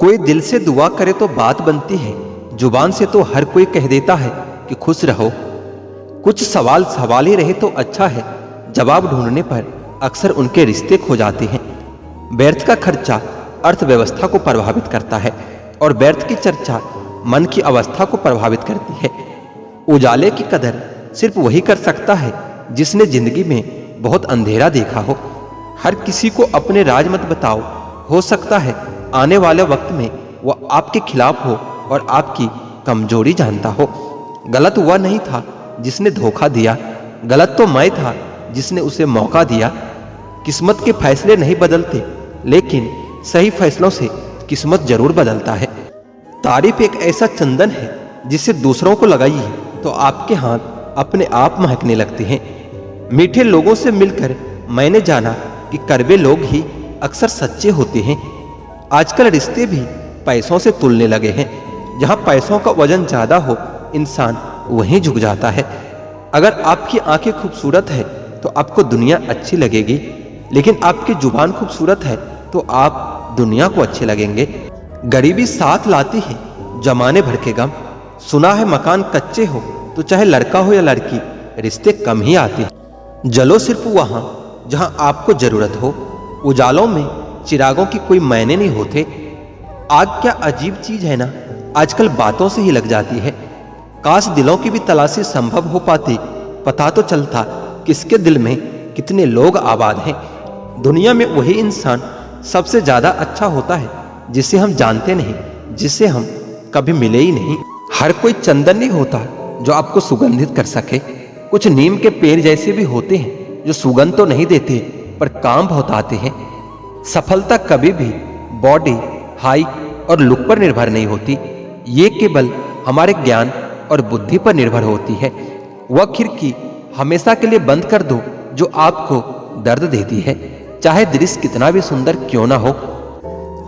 कोई दिल से दुआ करे तो बात बनती है, जुबान से तो हर कोई कह देता है कि खुश रहो। कुछ सवाल सवाल ही रहे तो अच्छा है, जवाब ढूंढने पर अक्सर उनके रिश्ते खो जाते हैं। व्यर्थ का खर्चा अर्थव्यवस्था को प्रभावित करता है और व्यर्थ की चर्चा मन की अवस्था को प्रभावित करती है। उजाले की कदर सिर्फ वही कर सकता है जिसने जिंदगी में बहुत अंधेरा देखा हो। हर किसी को अपने राज मत बताओ, हो सकता है आने वाले वक्त में वह आपके खिलाफ हो और आपकी कमजोरी जानता हो। गलत वह नहीं था जिसने धोखा दिया, गलत तो मैं था जिसने उसे मौका दिया। किस्मत के फैसले नहीं बदलते, लेकिन सही फैसलों से किस्मत जरूर बदलता है। तारीफ एक ऐसा चंदन है जिसे दूसरों को लगाइए तो आपके हाथ अपने आप महकने लगते हैं। मीठे लोगों से मिलकर मैंने जाना कि कड़वे लोग ही अक्सर सच्चे होते हैं। आजकल रिश्ते भी पैसों से तुलने लगे हैं। जहां पैसों का वजन ज्यादा हो, इंसान वहीं झुक जाता है। अगर आपकी आंखें खूबसूरत है तो आपको दुनिया अच्छी लगेगी, लेकिन आपकी जुबान खूबसूरत है तो आप दुनिया को अच्छे लगेंगे। गरीबी साथ लाती है जमाने भर के गम। सुना है मकान कच्चे हो तो चाहे लड़का हो या लड़की, रिश्ते कम ही आते हैं। जलो सिर्फ वहां जहां आपको जरूरत हो। उजालों में चिरागों की कोई मायने नहीं होते। आग क्या अजीब चीज है ना, आजकल बातों से ही लग जाती है। काश दिलों की भी तलाशी संभव हो पाती, पता तो चलता किसके दिल में कितने लोग आबाद हैं। दुनिया में वही इंसान सबसे ज्यादा अच्छा होता है जिसे हम जानते नहीं, जिसे हम कभी मिले ही नहीं। हर कोई चंदन नहीं होता जो आपको सुगंधित कर सके। कुछ नीम के पेड़ जैसे भी होते हैं जो सुगंध तो नहीं देते पर काम बहुत आते हैं। सफलता कभी भी बॉडी, हाइट और लुक पर निर्भर नहीं होती, ये केवल हमारे ज्ञान और बुद्धि पर निर्भर होती है। वह खिड़की हमेशा के लिए बंद कर दो जो आपको दर्द देती है, चाहे दृश्य कितना भी सुंदर क्यों ना हो।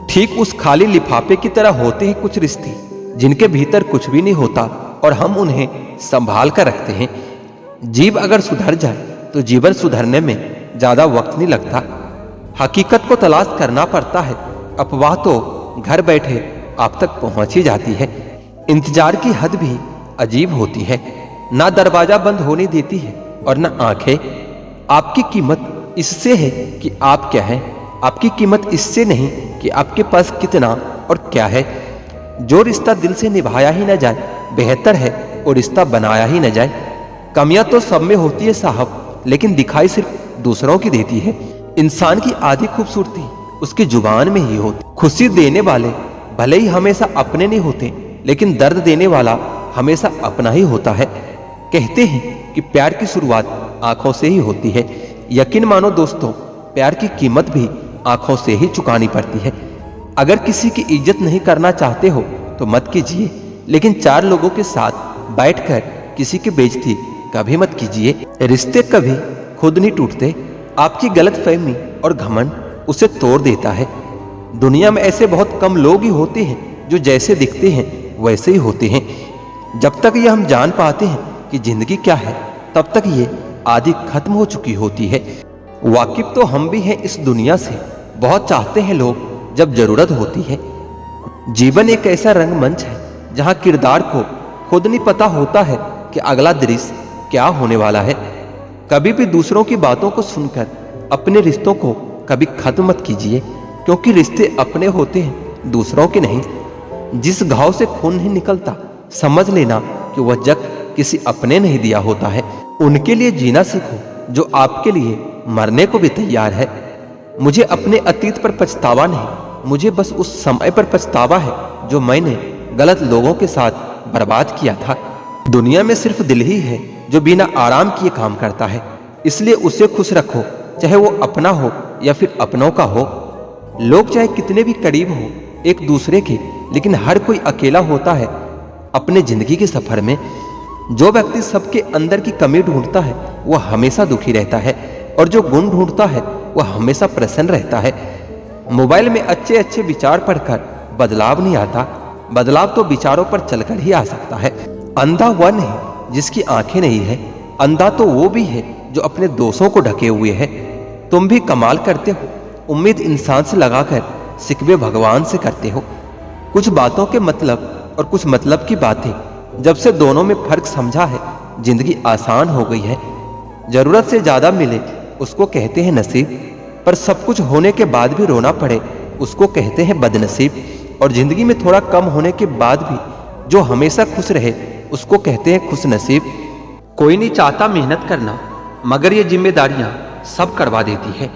ठीक उस खाली लिफाफे की तरह होते हैं कुछ रिश्ते जिनके भीतर कुछ भी नहीं होता और हम उन्हें संभाल कर रखते हैं। जीव अगर सुधर जाए तो जीवन सुधरने में ज्यादा वक्त नहीं लगता। हकीकत को तलाश करना पड़ता है, अफवाह तो घर बैठे आप तक पहुंच ही जाती है। इंतजार की हद भी अजीब होती है, ना दरवाजा बंद होने देती है और ना आंखें। आपकी कीमत इससे है कि आप क्या हैं, आपकी कीमत इससे नहीं कि आपके पास कितना और क्या है। जो रिश्ता दिल से निभाया ही न जाए, बेहतर है और रिश्ता बनाया ही न जाए। कमियां तो सब में होती है साहब, लेकिन दिखाई सिर्फ दूसरों की देती है। इंसान की आधी खूबसूरती उसकी जुबान में ही होती। खुशी देने वाले भले ही हमेशा अपने नहीं होते, लेकिन दर्द देने वाला हमेशा अपना ही होता है। कहते हैं कि प्यार की शुरुआत आंखों से ही होती है। यकीन मानो दोस्तों, प्यार की कीमत भी आंखों से ही चुकानी पड़ती है। अगर किसी की इज्जत नहीं करना चाहते हो तो मत कीजिए, लेकिन चार लोगों के साथ बैठकर किसी की बेइज्जती कभी मत कीजिए। रिश्ते कभी खुद नहीं टूटते, आपकी गलतफहमी और घमंड उसे तोड़ देता है। दुनिया में ऐसे बहुत कम लोग ही होते हैं जो जैसे दिखते हैं वैसे ही होते हैं। जब तक ये हम जान पाते हैं कि जिंदगी क्या है, तब तक ये आदि खत्म हो चुकी होती है। वाकिफ तो हम भी हैं इस दुनिया से, बहुत चाहते हैं लोग जब जरूरत होती है। जीवन एक ऐसा रंगमंच है जहां किरदार को खुद नहीं पता होता है कि अगला दृश्य क्या होने वाला है। कभी भी दूसरों की बातों को सुनकर अपने रिश्तों को कभी खत्म मत कीजिए, क्योंकि रिश्ते अपने होते हैं, दूसरों के नहीं। जिस घाव से खून नहीं निकलता, समझ लेना कि वह जख्म किसी अपने नहीं दिया होता है। उनके लिए जीना सीखो जो आपके लिए मरने को भी तैयार है। मुझे अपने अतीत पर पछतावा नहीं, मुझे बस उस समय पर पछतावा है जो मैंने गलत लोगों के साथ बर्बाद किया था। दुनिया में सिर्फ दिल ही है जो बिना आराम किए काम करता है, इसलिए उसे खुश रखो, चाहे वो अपना हो या फिर अपनों का हो। लोग चाहे कितने भी करीब हो एक दूसरे के, लेकिन हर कोई अकेला होता है अपने जिंदगी के सफर में। जो व्यक्ति सबके अंदर की कमी ढूंढता है वह हमेशा दुखी रहता है, और जो गुण ढूंढता है वह हमेशा प्रसन्न रहता है। मोबाइल में अच्छे अच्छे विचार पढ़कर बदलाव नहीं आता, बदलाव तो विचारों पर चलकर ही आ सकता है। अंधा वह नहीं जिसकी आंखें नहीं है, अंधा तो वो भी है जो अपने दोषों को ढके हुए है। तुम भी कमाल करते हो, उम्मीद इंसान से लगाकर सिकवे भगवान से करते हो। कुछ बातों के मतलब और कुछ मतलब की बातें। जब से दोनों में फर्क समझा है, जिंदगी आसान हो गई है। जरूरत से ज्यादा मिले उसको कहते हैं नसीब, पर सब कुछ होने के बाद भी रोना पड़े उसको कहते हैं बदनसीब। और जिंदगी में थोड़ा कम होने के बाद भी जो हमेशा खुश रहे उसको कहते हैं खुश नसीब। कोई नहीं चाहता मेहनत करना, मगर ये जिम्मेदारियां सब करवा देती है।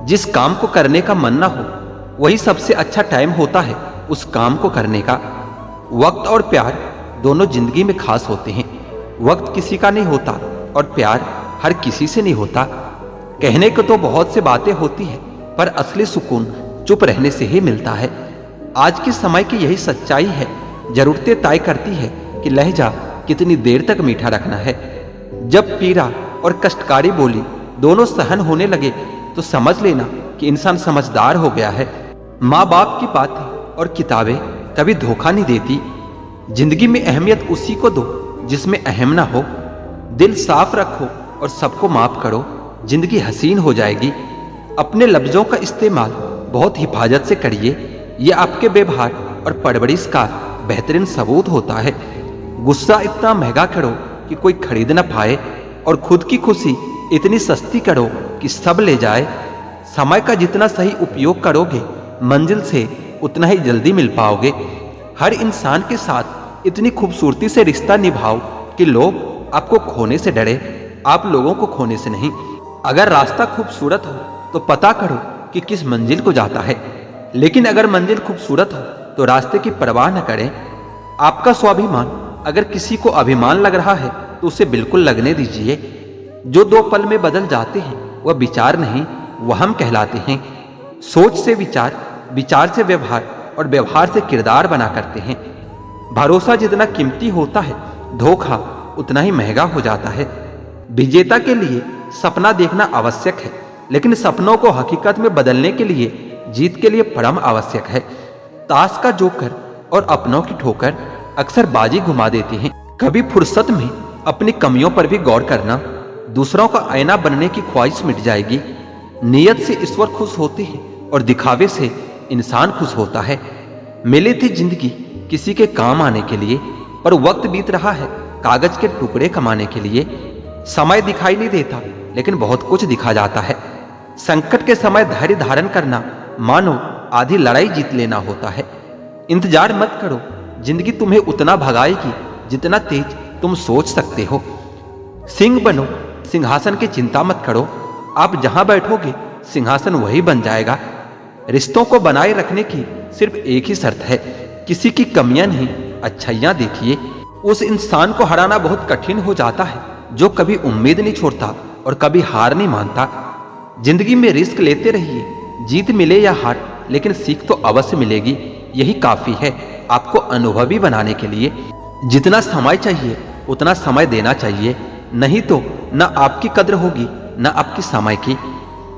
जिस काम को करने का मन ना हो वही सबसे अच्छा टाइम होता है उस काम को करने का। वक्त और प्यार दोनों जिंदगी में खास होते हैं। वक्त किसी का नहीं होता और प्यार हर किसी से नहीं होता। कहने को तो बहुत से बातें होती है, पर असली सुकून चुप रहने से ही मिलता है। आज के समय की यही सच्चाई है, जरूरतें तय करती है कि लहजा कितनी देर तक मीठा रखना है। जब पीड़ा और कष्टकारी बोली दोनों सहन होने लगे तो समझ लेना कि इंसान समझदार हो गया है। माँ बाप की बातें और किताबें कभी धोखा नहीं देती। जिंदगी में अहमियत उसी को दो जिसमें अहम ना हो। दिल साफ रखो और सबको माफ करो, जिंदगी हसीन हो जाएगी। अपने लफ्जों का इस्तेमाल बहुत हिफाजत से करिए, ये आपके व्यवहार और परवरिश का बेहतरीन सबूत होता है। गुस्सा इतना महंगा करो कि कोई खरीद ना पाए, और खुद की खुशी इतनी सस्ती करो कि सब ले जाए। समय का जितना सही उपयोग करोगे मंजिल से उतना ही जल्दी मिल पाओगे। हर इंसान के साथ इतनी खूबसूरती से रिश्ता निभाओ कि लोग आपको खोने से डरे, आप लोगों को खोने से नहीं। अगर रास्ता खूबसूरत हो तो पता करो कि किस मंजिल को जाता है, लेकिन अगर मंजिल खूबसूरत हो तो रास्ते की परवाह न करें। आपका स्वाभिमान अगर किसी को अभिमान लग रहा है तो उसे बिल्कुल लगने दीजिए। जो 2 पल में बदल जाते हैं वह विचार नहीं, वह हम कहलाते हैं। सोच से विचार, विचार से व्यवहार और व्यवहार से किरदार बना करते हैं। भरोसा जितना कीमती होता है धोखा उतना ही महंगा हो जाता है। विजेता के लिए सपना देखना आवश्यक है, लेकिन सपनों को हकीकत में बदलने के लिए जीत के लिए परम आवश्यक है। ताश का जोकर और अपनों की ठोकर अक्सर बाजी घुमा देती हैं। कभी फुर्सत में अपनी कमियों पर भी गौर करना, दूसरों का आईना बनने की ख्वाहिश मिट जाएगी। नियत से ईश्वर खुश होते हैं और दिखावे से इंसान खुश होता है। मिली थी जिंदगी किसी के काम आने के लिए, पर वक्त बीत रहा है कागज के टुकड़े कमाने के लिए। समय दिखाई नहीं देता, लेकिन बहुत कुछ दिखा जाता है। संकट के समय धैर्य धारण करना मानो आधी लड़ाई जीत लेना होता है। इंतजार मत करो, जिंदगी तुम्हें उतना भगाएगी जितना तेज तुम सोच सकते हो। सिंह बनो, सिंहासन की चिंता मत करो। आप जहां बैठोगे सिंहासन वही बन जाएगा। रिश्तों को बनाए रखने की सिर्फ एक ही शर्त है, किसी की कमियां नहीं अच्छाइयां देखिए। उस इंसान को हराना बहुत कठिन हो जाता है जो कभी उम्मीद नहीं छोड़ता और कभी हार नहीं मानता। जिंदगी में रिस्क लेते रहिए, जीत मिले या हार, लेकिन सीख तो अवश्य मिलेगी। यही काफी है आपको अनुभवी बनाने के लिए। जितना समय चाहिए उतना समय देना चाहिए, नहीं तो न आपकी कद्र होगी न आपकी समय की।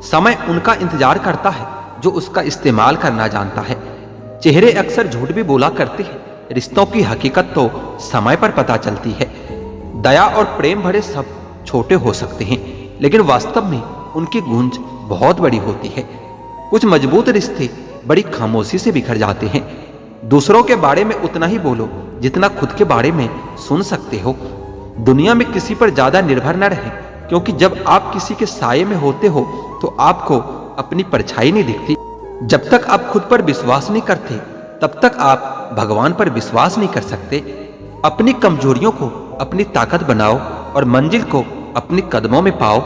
समय उनका इंतजार करता है जो उसका इस्तेमाल करना जानता है। चेहरे अक्सर झूठ भी बोला करते हैं, रिश्तों की हकीकत तो समय पर पता चलती है। दया और प्रेम भरे शब्द छोटे हो सकते हैं, लेकिन वास्तव में उनकी गूंज बहुत बड़ी होती है। कुछ मजबूत रिश्ते बड़ी खामोशी से बिखर जाते हैं। दूसरों के बारे में उतना ही बोलो जितना खुद के बारे में सुन सकते हो। दुनिया में किसी पर ज्यादा निर्भर न रहे, क्योंकि जब आप किसी के साये में होते हो तो आपको अपनी परछाई नहीं दिखती। जब तक आप खुद पर विश्वास नहीं करते तब तक आप भगवान पर विश्वास नहीं कर सकते। अपनी कमजोरियों को अपनी ताकत बनाओ और मंजिल को अपने कदमों में पाओ।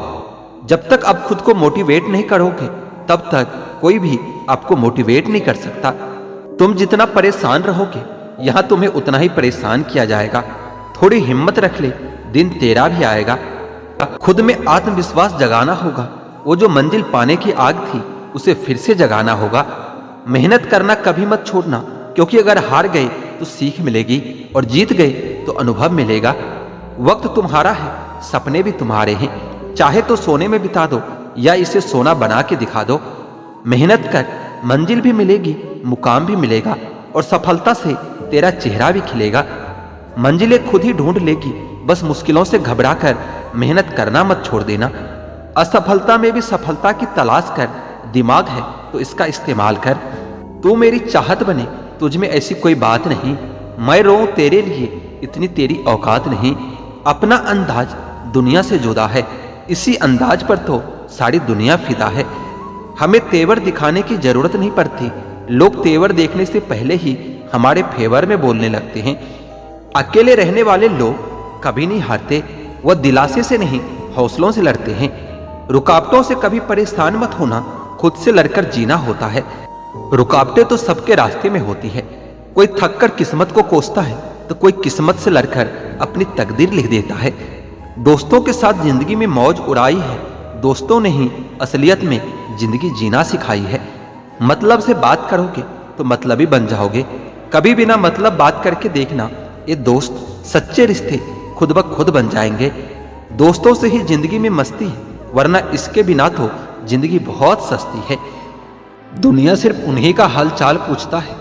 जब तक आप खुद को मोटिवेट नहीं करोगे तब तक कोई भी आपको मोटिवेट नहीं कर सकता। तुम जितना परेशान रहोगे यहां तुम्हें उतना ही परेशान किया जाएगा। थोड़ी हिम्मत रख ले, दिन तेरा भी आएगा। खुद में आत्मविश्वास जगाना होगा। वो जो मंजिल पाने की आग थी उसे फिर से जगाना होगा। मेहनत करना कभी मत छोड़ना, क्योंकि अगर हार गए तो सीख मिलेगी और जीत गए तो अनुभव मिलेगा। वक्त तुम्हारा है, सपने भी तुम्हारे हैं। चाहे तो सोने में बिता दो या इसे सोना बना के दिखा दो। मेहनत कर, मंजिल भी मिलेगी, मुकाम भी मिलेगा और सफलता से तेरा चेहरा भी खिलेगा। मंजिलें खुद ही ढूंढ लेगी, बस मुश्किलों से घबरा कर मेहनत करना मत छोड़ देना। असफलता में भी सफलता की तलाश कर, दिमाग है तो इसका इस्तेमाल कर। तू मेरी चाहत बने तुझ में ऐसी कोई बात नहीं, मैं रोऊं तेरे लिए इतनी तेरी औकात नहीं। अपना अंदाज दुनिया से जुदा है, इसी अंदाज पर तो सारी दुनिया फिदा है। हमें तेवर दिखाने की जरूरत नहीं पड़ती, लोग तेवर देखने से पहले ही हमारे फेवर में बोलने लगते हैं। अकेले रहने वाले लोग कभी नहीं हारते, वह दिलासे से नहीं हौसलों से लड़ते हैं। रुकावटों से कभी परेशान मत होना, खुद से लड़कर जीना होता है। रुकावटें तो सबके रास्ते में होती है, कोई थक कर किस्मत को कोसता है तो कोई किस्मत से लड़कर अपनी तकदीर लिख देता है। दोस्तों के साथ जिंदगी में मौज उड़ाई है, दोस्तों ने ही असलियत में जिंदगी जीना सिखाई है। मतलब से बात करोगे तो मतलबी बन जाओगे, कभी बिना मतलब बात करके देखना, ये दोस्त सच्चे रिश्ते खुद ब खुद बन जाएंगे। दोस्तों से ही जिंदगी में मस्ती है, वरना इसके बिना तो जिंदगी बहुत सस्ती है। दुनिया सिर्फ उन्हीं का हाल चाल पूछता है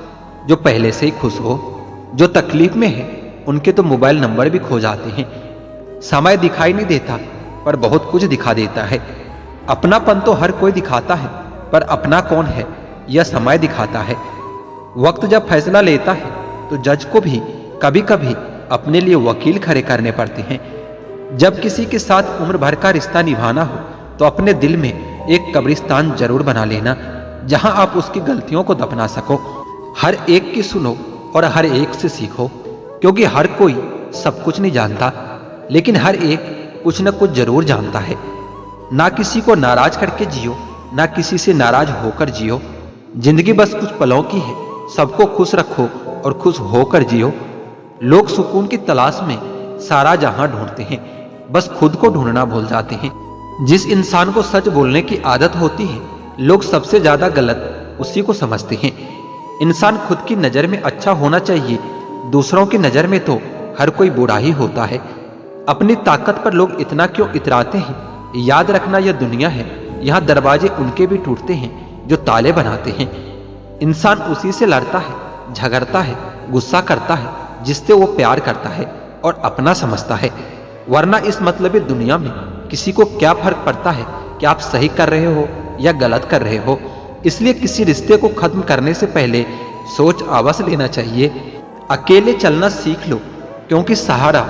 जो पहले से ही खुश हो, जो तकलीफ में है उनके तो मोबाइल नंबर भी खो जाते हैं। समय दिखाई नहीं देता पर बहुत कुछ दिखा देता है। अपनापन तो हर कोई दिखाता है, पर अपना कौन है यह समय दिखाता है। वक्त जब फैसला लेता है तो जज को भी कभी कभी अपने लिए वकील खड़े करने पड़ते हैं। जब किसी के साथ उम्र भर का रिश्ता निभाना हो तो अपने दिल में एक कब्रिस्तान जरूर बना लेना, जहां आप उसकी गलतियों को दफना सको। हर एक की सुनो और हर एक से सीखो, क्योंकि हर कोई सब कुछ नहीं जानता, लेकिन हर एक कुछ न कुछ जरूर जानता है। ना किसी को नाराज करके जियो, ना किसी से नाराज होकर जियो। जिंदगी बस कुछ पलों की है, सबको खुश रखो और खुश होकर जियो। लोग सुकून की तलाश में सारा जहां ढूंढते हैं, बस खुद को ढूंढना भूल जाते हैं। जिस इंसान को सच बोलने की आदत होती है, लोग सबसे ज्यादा गलत उसी को समझते हैं। इंसान खुद की नजर में अच्छा होना चाहिए, दूसरों की नजर में तो हर कोई बुरा ही होता है। अपनी ताकत पर लोग इतना क्यों इतराते हैं? याद रखना यह दुनिया है, यहाँ दरवाजे उनके भी टूटते हैं जो ताले बनाते हैं। इंसान उसी से लड़ता है, झगड़ता है, गुस्सा करता है जिससे वो प्यार करता है और अपना समझता है। वरना इस मतलबी दुनिया में किसी को क्या फर्क पड़ता है कि आप सही कर रहे हो या गलत कर रहे हो। इसलिए किसी रिश्ते को खत्म करने से पहले सोच अवश्य लेना चाहिए। अकेले चलना सीख लो, क्योंकि सहारा,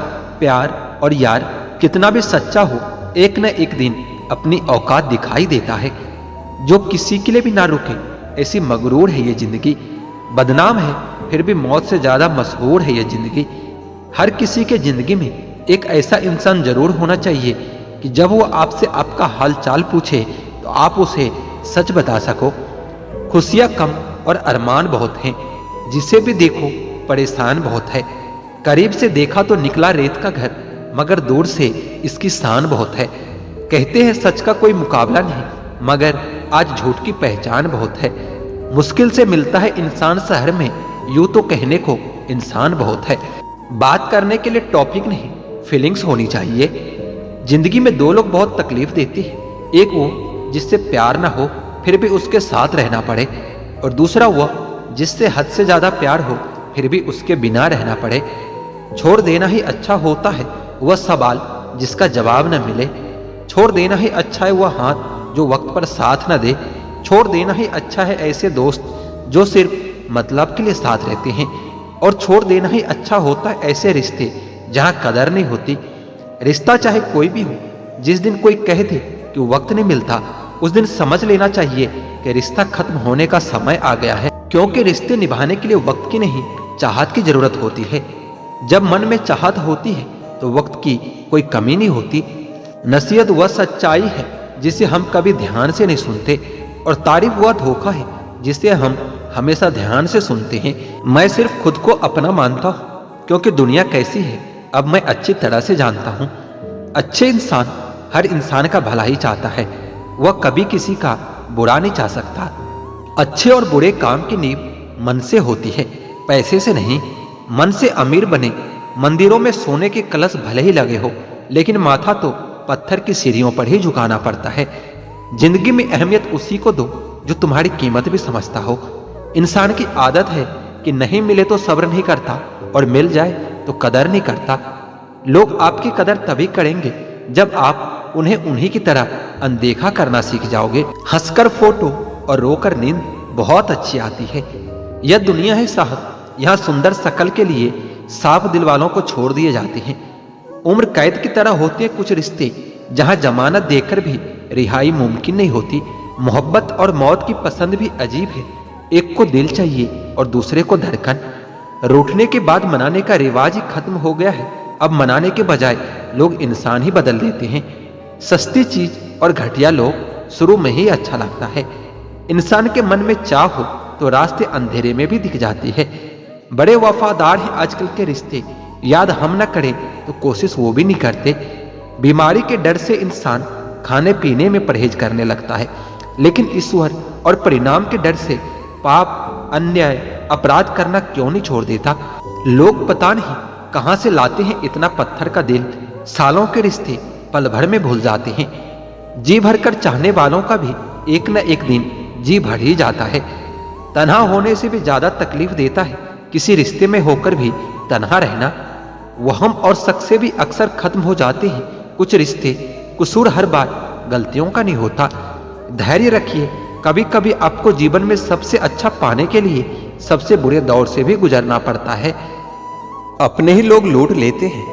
प्यार और यार कितना भी सच्चा हो, एक न एक दिन अपनी औकात दिखाई देता है। जो किसी के लिए भी ना रुके, ऐसी मगरूर है ये जिंदगी। बदनाम है फिर भी मौत से ज्यादा मशहूर है ये जिंदगी। हर किसी के जिंदगी में एक ऐसा इंसान जरूर होना चाहिए कि जब वो आपसे आपका हाल चाल पूछे तो आप उसे सच बता सको। खुशियां कम और अरमान बहुत हैं, जिसे भी देखो परेशान बहुत है। करीब से देखा तो निकला रेत का घर, मगर दूर से इसकी शान बहुत है। कहते हैं सच का कोई मुकाबला नहीं, मगर आज झूठ की पहचान बहुत है। मुश्किल से मिलता है इंसान शहर में, यूं तो कहने को इंसान बहुत है। बात करने के लिए टॉपिक नहीं, फीलिंग्स होनी चाहिए। जिंदगी में दो लोग बहुत तकलीफ देती है, एक वो जिससे प्यार ना हो फिर भी उसके साथ रहना पड़े, और दूसरा वह जिससे हद से ज्यादा प्यार हो फिर भी उसके बिना रहना पड़े। छोड़ देना ही अच्छा होता है वह सवाल जिसका जवाब न मिले। छोड़ देना ही अच्छा है वह हाथ जो वक्त पर साथ न दे। छोड़ देना ही अच्छा है ऐसे दोस्त जो सिर्फ मतलब के लिए साथ रहते हैं। और छोड़ देना ही अच्छा होता है ऐसे रिश्ते जहां कदर नहीं होती। रिश्ता चाहे कोई भी हो, जिस दिन कोई कह दे कि वक्त नहीं मिलता, उस दिन समझ लेना चाहिए कि रिश्ता खत्म होने का समय आ गया है। क्योंकि रिश्ते निभाने के लिए वक्त की नहीं, चाहत की जरूरत होती है। जब मन में चाहत होती है तो वक्त की कोई कमी नहीं होती। नसीहत वह सच्चाई है जिसे हम कभी ध्यान से नहीं सुनते, और तारीफ वह धोखा है जिसे हम हमेशा ध्यान से सुनते हैं। मैं सिर्फ खुद को अपना मानता हूँ, क्योंकि दुनिया कैसी है अब मैं अच्छी तरह से जानता हूँ। अच्छे इंसान हर इंसान का भला ही चाहता है, वह कभी किसी का बुरा नहीं चाह सकता। अच्छे और बुरे काम की नींव मन से होती है, पैसे से नहीं। मन से अमीर बने, मंदिरों में सोने के कलश भले ही लगे हो, लेकिन माथा तो पत्थर की सीढ़ियों पर ही झुकाना पड़ता है। जिंदगी में अहमियत उसी को दो जो तुम्हारी कीमत भी समझता हो। इंसान की आदत है कि नहीं मिले तो सब्र नहीं करता, और मिल जाए तो कदर नहीं करता। लोग आपकी कदर तभी करेंगे जब आप उन्हें उन्हीं की तरह अनदेखा करना सीख जाओगे। हंसकर फोटो और रोकर नींद बहुत अच्छी आती है। यह दुनिया है साहब, यहाँ सुंदर शकल के लिए साफ दिल वालों को छोड़ दिए जाते हैं। उम्र कैद की तरह होते हैं कुछ रिश्ते, जहाँ जमानत देकर भी रिहाई मुमकिन नहीं होती। मोहब्बत और मौत की पसंद भी अजीब है। एक को दिल चाहिए और दूसरे को धड़कन। रूठने के बाद मनाने का रिवाज ही खत्म हो गया है। अब मनाने के बजाय लोग इंसान ही बदल देते हैं। सस्ती चीज और घटिया लोग शुरू में ही अच्छा लगता है। इंसान के मन में चाह हो तो रास्ते अंधेरे में भी दिख जाते हैं। बड़े वफादार हैं आजकल के रिश्ते, याद हम न करें तो कोशिश वो भी नहीं करते। बीमारी के डर से इंसान खाने पीने में परहेज करने लगता है, लेकिन ईश्वर और परिणाम के डर से पाप, अन्याय, अपराध करना क्यों नहीं छोड़ देता। लोग पता नहीं कहां से लाते हैं इतना पत्थर का दिल। सालों के रिश्ते पल भर में भूल जाते हैं। जी भरकर चाहने वालों का भी एक न एक दिन जी भर ही जाता है। तन्हा होने से भी ज्यादा तकलीफ देता है किसी रिश्ते में होकर भी तन्हा रहना। वहम और शक से भी अक्सर खत्म हो जाते हैं कुछ रिश्ते। कसूर हर बार गलतियों का नहीं होता। धैर्य रखिए, कभी कभी आपको जीवन में सबसे अच्छा पाने के लिए सबसे बुरे दौर से भी गुजरना पड़ता है। अपने ही लोग लूट लेते हैं,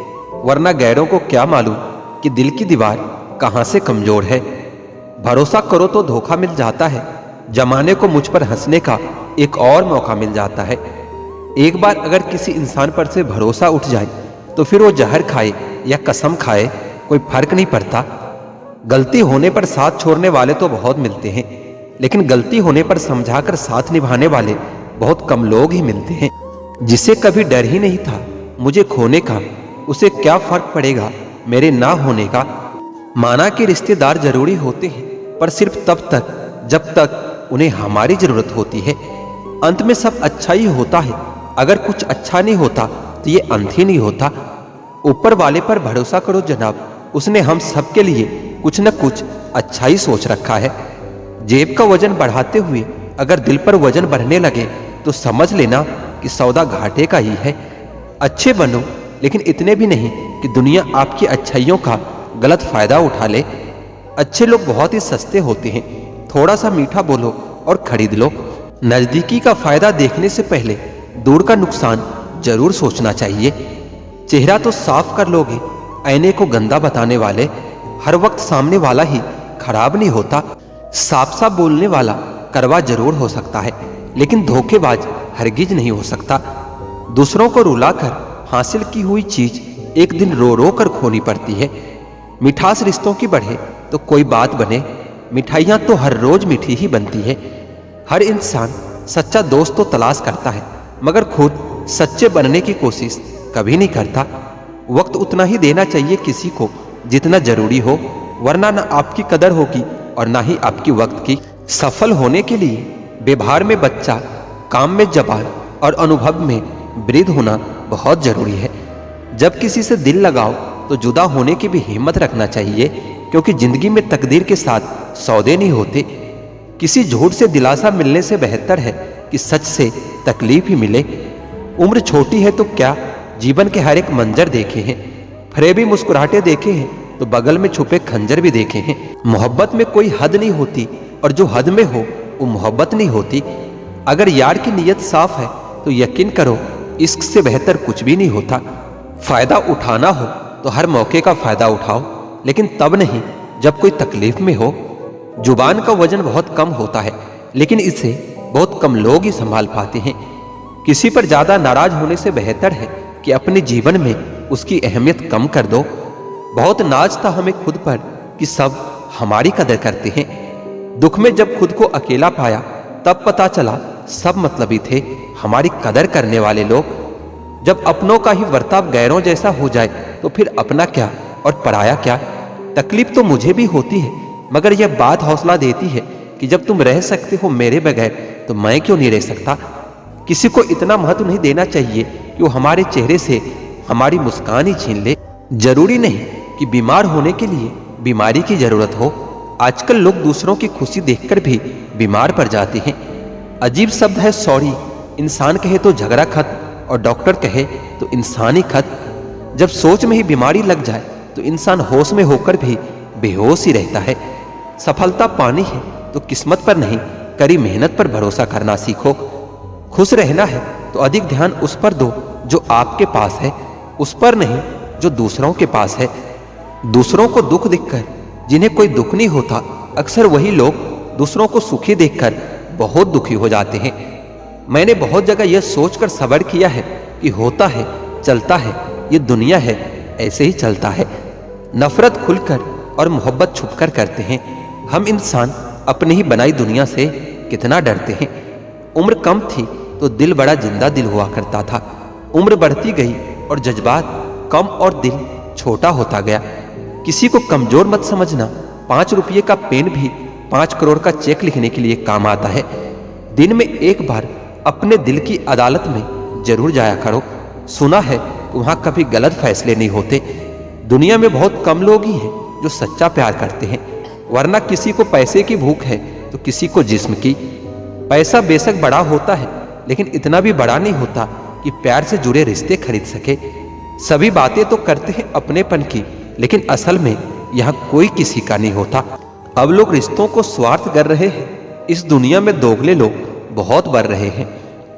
वरना गैरों को क्या मालूम कि दिल की दीवार कहां से कमजोर है। भरोसा करो तो धोखा मिल जाता है। जमाने को मुझ पर हंसने का एक और मौका मिल जाता है। एक बार अगर किसी इंसान पर से भरोसा उठ जाए तो फिर वो जहर खाए या कसम खाए कोई फर्क नहीं पड़ता। गलती होने पर साथ छोड़ने वाले तो बहुत मिलते हैं, लेकिन गलती होने पर समझाकर साथ निभाने वाले बहुत कम लोग ही मिलते हैं। जिसे कभी डर ही नहीं था मुझे खोने का, उसे क्या फर्क पड़ेगा मेरे ना होने का। माना कि रिश्तेदार जरूरी होते हैं, पर सिर्फ तब तक जब तक उन्हें हमारी जरूरत होती है। अंत में सब अच्छा ही होता है। अगर कुछ अच्छा नहीं होता तो ये अंत ही नहीं होता। ऊपर वाले पर भरोसा करो जनाब, उसने हम सबके लिए कुछ न कुछ अच्छा ही सोच रखा है। जेब का वजन बढ़ाते हुए अगर दिल पर वजन बढ़ने लगे तो समझ लेना कि सौदा घाटे का ही है। अच्छे बनो, लेकिन इतने भी नहीं कि दुनिया आपकी अच्छाइयों का गलत फायदा उठा ले। अच्छे लोग बहुत ही सस्ते होते हैं। थोड़ा सा मीठा बोलो और खरीद लो। नजदीकी का फायदा देखने से पहले दूर का नुकसान जरूर सोचना चाहिए। चेहरा तो साफ कर लोगे, आईने को गंदा बताने वाले। हर वक्त सामने वाला ही खराब नहीं होता। साफ साफ बोलने वाला करवा जरूर हो सकता है, लेकिन धोखेबाज हरगिज नहीं हो सकता। दूसरों को रुलाकर हासिल की हुई चीज एक दिन रो रो कर खोनी पड़ती है। मिठास रिश्तों की बढ़े तो कोई बात बने। मिठाइयां तो हर रोज मीठी ही बनती है। हर इंसान सच्चा दोस्त तो तलाश करता है, मगर खुद सच्चे बनने की कोशिश कभी नहीं करता। वक्त उतना ही देना चाहिए किसी को जितना जरूरी हो, वरना ना आपकी कदर होगी और ना ही आपकी वक्त की। सफल होने के लिए व्यवहार में बच्चा, काम में जवान और अनुभव में वृद्ध होना बहुत जरूरी है। जब किसी से दिल लगाओ तो जुदा होने की भी हिम्मत रखना चाहिए, क्योंकि जिंदगी में तकदीर के साथ सौदे नहीं होते। किसी झूठ से दिलासा मिलने से बेहतर है कि सच से तकलीफ ही मिले। उम्र छोटी है तो क्या, जीवन के हर एक मंजर देखे हैं। फरेबी मुस्कुराहटें देखे हैं तो बगल में छुपे खंजर भी देखे हैं। मोहब्बत में कोई हद नहीं होती, और जो हद में हो वो मोहब्बत नहीं होती। अगर यार की नीयत साफ है तो यकीन करो इश्क से बेहतर कुछ भी नहीं होता। फायदा उठाना हो तो हर मौके का फायदा उठाओ, लेकिन तब नहीं जब कोई तकलीफ में हो। जुबान का वजन बहुत कम होता है, लेकिन इसे बहुत कम लोग ही संभाल पाते हैं। किसी पर ज्यादा नाराज होने से बेहतर है कि अपने जीवन में उसकी अहमियत कम कर दो। बहुत नाज था हमें खुद पर कि सब हमारी कदर करते हैं। दुख में जब खुद को अकेला पाया तब पता चला सब मतलबी थे हमारी कदर करने वाले लोग। जब अपनों का ही वर्ताव गैरों जैसा हो जाए तो फिर अपना क्या और पराया क्या। तकलीफ तो मुझे भी होती है, मगर यह बात हौसला देती है कि जब तुम रह सकते हो मेरे बगैर तो मैं क्यों नहीं रह सकता। किसी को इतना महत्व नहीं देना चाहिए कि वो हमारे चेहरे से हमारी मुस्कान ही छीन ले। जरूरी नहीं कि बीमार होने के लिए बीमारी की जरूरत हो। आजकल लोग दूसरों की खुशी देखकर भी बीमार पड़ जाते हैं। अजीब शब्द है सॉरी। इंसान कहे तो झगड़ा खत्म, और डॉक्टर कहे तो इंसानी खत्म। जब सोच में ही बीमारी लग जाए तो इंसान होश में होकर भी बेहोश ही रहता है। सफलता पानी है तो किस्मत पर नहीं, करी मेहनत पर भरोसा करना सीखो। खुश रहना है तो अधिक ध्यान उस पर दो जो आपके पास है, उस पर नहीं जो दूसरों के पास है। दूसरों को दुख देखकर जिन्हें कोई दुख नहीं होता, अक्सर वही लोग दूसरों को सुखी देखकर बहुत दुखी हो जाते हैं। मैंने बहुत जगह यह सोचकर सब्र किया है कि होता है, चलता है, ये दुनिया है, ऐसे ही चलता है। नफरत खुलकर और मोहब्बत छुपकर करते हैं। हम इंसान अपनी ही बनाई दुनिया से कितना डरते हैं। उम्र कम थी तो दिल बड़ा जिंदा दिल हुआ करता था। उम्र बढ़ती गई और जज्बात कम और दिल छोटा होता गया। किसी को कमजोर मत समझना। 5 रुपये का पेन भी 5 करोड़ का चेक लिखने के लिए काम आता है। दिन में एक बार अपने दिल की अदालत में जरूर जाया करो। सुना है वहां कभी गलत फैसले नहीं होते। दुनिया में बहुत कम लोग ही हैं जो सच्चा प्यार करते हैं, वरना किसी को पैसे की भूख है तो किसी को जिस्म की। पैसा बेशक बड़ा होता है, लेकिन इतना भी बड़ा नहीं होता कि प्यार से जुड़े रिश्ते खरीद सके। सभी बातें तो करते हैं अपनेपन की, लेकिन असल में यहाँ कोई किसी का नहीं होता। अब लोग रिश्तों को स्वार्थ कर रहे हैं। इस दुनिया में दोगले लोग बहुत बढ़ रहे हैं।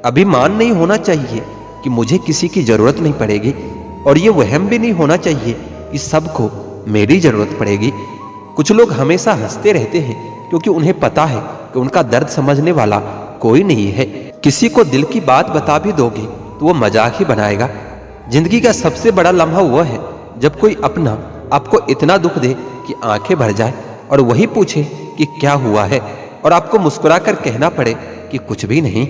अभिमान नहीं होना चाहिए कि मुझे किसी की जरूरत नहीं पड़ेगी, और ये वहम भी नहीं होना चाहिए कि सबको मेरी जरूरत पड़ेगी। कुछ लोग हमेशा हंसते रहते हैं क्योंकि उन्हें पता है कि उनका दर्द समझने वाला कोई नहीं है। किसी को दिल की बात बता भी दोगे तो वो मजाक ही बनाएगा। जिंदगी का सबसे बड़ा लम्हा वह है जब कोई अपना आपको इतना दुख दे कि आंखें भर जाए, और वही पूछे कि क्या हुआ है, और आपको मुस्कुराकर कहना पड़े कि कुछ भी नहीं।